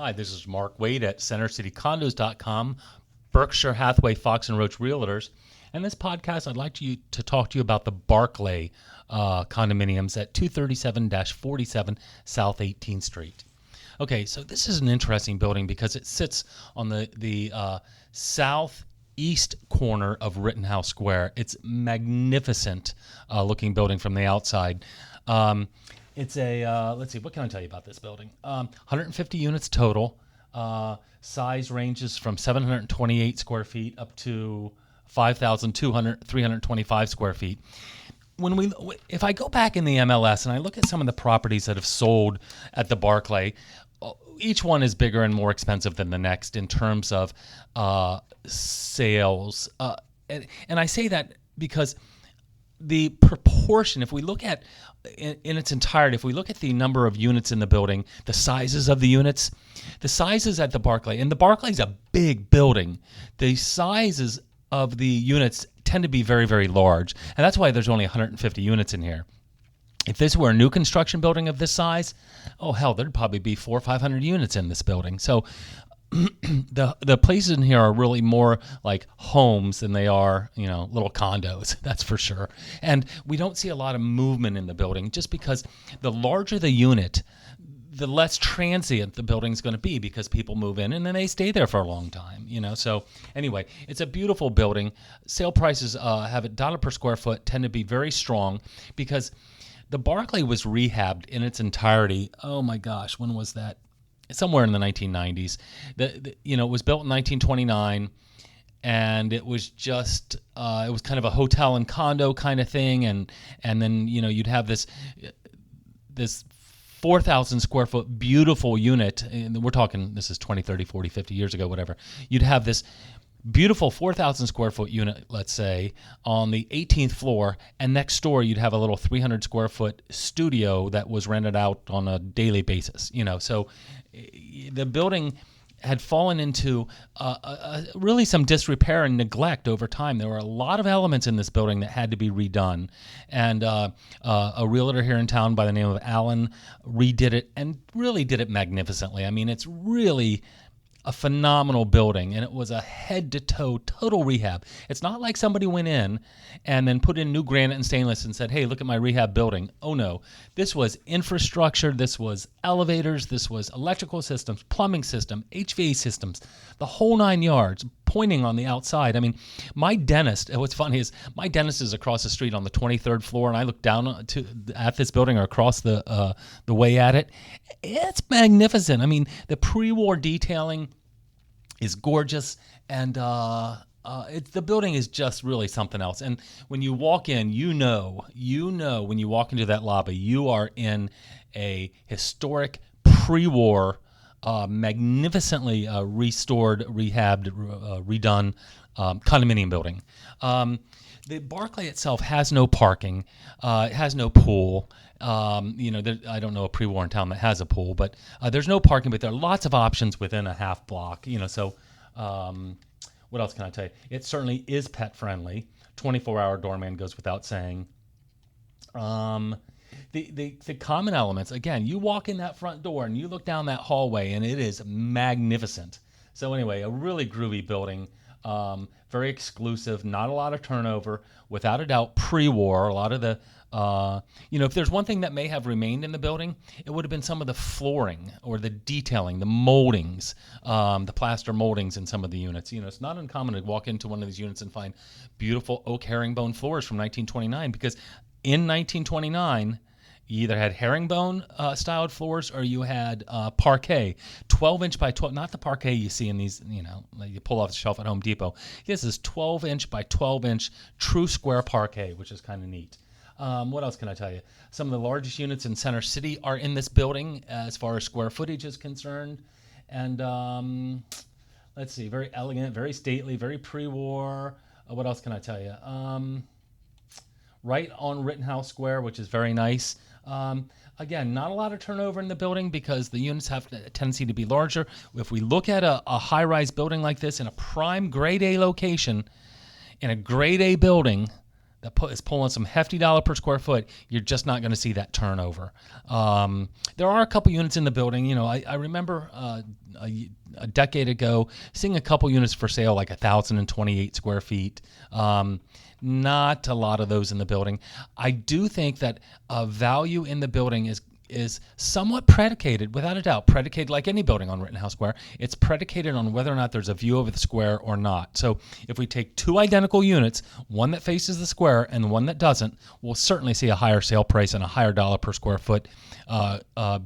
Hi, this is Mark Wade at CenterCityCondos.com, Berkshire Hathaway Fox and Roach Realtors. And this podcast, I'd like to talk to you about the Barclay condominiums at 237-47 South 18th Street. Okay, so this is an interesting building because it sits on the southeast corner of Rittenhouse Square. It's magnificent looking building from the outside. It's a, let's see, what can I tell you about this building? 150 units total. Size ranges from 728 square feet up to 325 square feet. If I go back in the MLS and I look at some of the properties that have sold at the Barclay, each one is bigger and more expensive than the next in terms of sales. And I say that because the proportion, if we look at in its entirety, if we look at the number of units in the building, the sizes of the units, the sizes at the Barclay, and the Barclay's a big building, the sizes of the units tend to be very, very large. And that's why there's only 150 units in here. If this were a new construction building of this size, oh hell, there'd probably be 400 or 500 units in this building. So the places in here are really more like homes than they are, little condos, that's for sure. And we don't see a lot of movement in the building just because the larger the unit, the less transient the building's going to be because people move in and then they stay there for a long time, So anyway, it's a beautiful building. Sale prices have $1 per square foot, tend to be very strong because the Barclay was rehabbed in its entirety. Oh my gosh, when was that? Somewhere in the 1990s. It was built in 1929, and it was just it was kind of a hotel and condo kind of thing, and then you'd have this 4,000 square foot beautiful unit, and we're talking this is 20, 30, 40, 50 years ago, whatever. You'd have this beautiful 4,000 square foot unit, let's say, on the 18th floor, and next door you'd have a little 300 square foot studio that was rented out on a daily basis. So the building had fallen into really some disrepair and neglect over time. There were a lot of elements in this building that had to be redone, and a realtor here in town by the name of Alan redid it and really did it magnificently. I mean, it's really a phenomenal building, and it was a head-to-toe total rehab. It's not like somebody went in and then put in new granite and stainless and said, hey, look at my rehab building. Oh, no. This was infrastructure. This was elevators. This was electrical systems, plumbing system, HVAC systems, the whole 9 yards, pointing on the outside. I mean, my dentist, what's funny is my dentist is across the street on the 23rd floor, and I look down at this building or across the way at it. It's magnificent. I mean, the pre-war detailing is gorgeous, and the building is just really something else. And when you walk in, when you walk into that lobby, you are in a historic pre-war, magnificently restored, rehabbed, redone condominium building. The Barclay itself has no parking. It has no pool. I don't know a pre-war in town that has a pool, but there's no parking, but there are lots of options within a half block, So what else can I tell you? It certainly is pet friendly. 24-hour doorman goes without saying. The common elements, again, you walk in that front door and you look down that hallway and it is magnificent. So anyway, a really groovy building. Very exclusive, not a lot of turnover, without a doubt pre-war. A lot of the, if there's one thing that may have remained in the building, it would have been some of the flooring or the detailing, the moldings, the plaster moldings in some of the units. It's not uncommon to walk into one of these units and find beautiful oak herringbone floors from 1929 because in 1929, you either had herringbone styled floors or you had parquet, 12-inch by 12, not the parquet you see in these, like you pull off the shelf at Home Depot. This is 12-inch by 12-inch true square parquet, which is kind of neat. What else can I tell you? Some of the largest units in Center City are in this building as far as square footage is concerned. And let's see, very elegant, very stately, very pre-war. What else can I tell you? Right on Rittenhouse Square, which is very nice. Again, not a lot of turnover in the building because the units have a tendency to be larger. If we look at a high-rise building like this in a prime grade A location, in a grade A building, that is pulling some hefty dollar per square foot, you're just not going to see that turnover. There are a couple units in the building. You know, I remember a decade ago seeing a couple units for sale, like 1,028 square feet. Not a lot of those in the building. I do think that value in the building is somewhat predicated, without a doubt, predicated like any building on Rittenhouse Square. It's predicated on whether or not there's a view over the square or not. So if we take two identical units, one that faces the square and one that doesn't, we'll certainly see a higher sale price and a higher dollar per square foot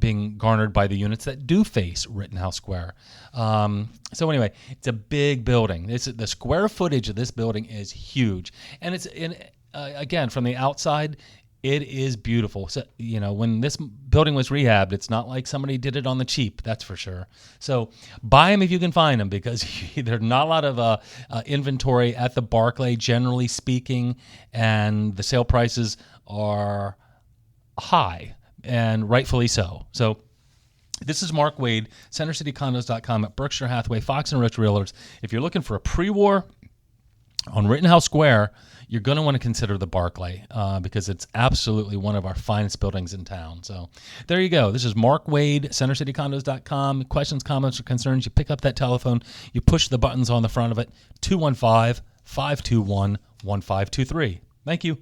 being garnered by the units that do face Rittenhouse Square. So anyway, it's a big building. The square footage of this building is huge. And it's again, from the outside, it is beautiful. So, you know, when this building was rehabbed, it's not like somebody did it on the cheap, that's for sure. So buy them if you can find them, because there's not a lot of inventory at the Barclay, generally speaking, and the sale prices are high, and rightfully so. So this is Mark Wade, CenterCityCondos.com at Berkshire Hathaway, Fox & Rich Realtors. If you're looking for a pre-war on Rittenhouse Square, you're going to want to consider the Barclay because it's absolutely one of our finest buildings in town. So there you go. This is Mark Wade, CenterCityCondos.com. Questions, comments, or concerns, you pick up that telephone, you push the buttons on the front of it, 215-521-1523. Thank you.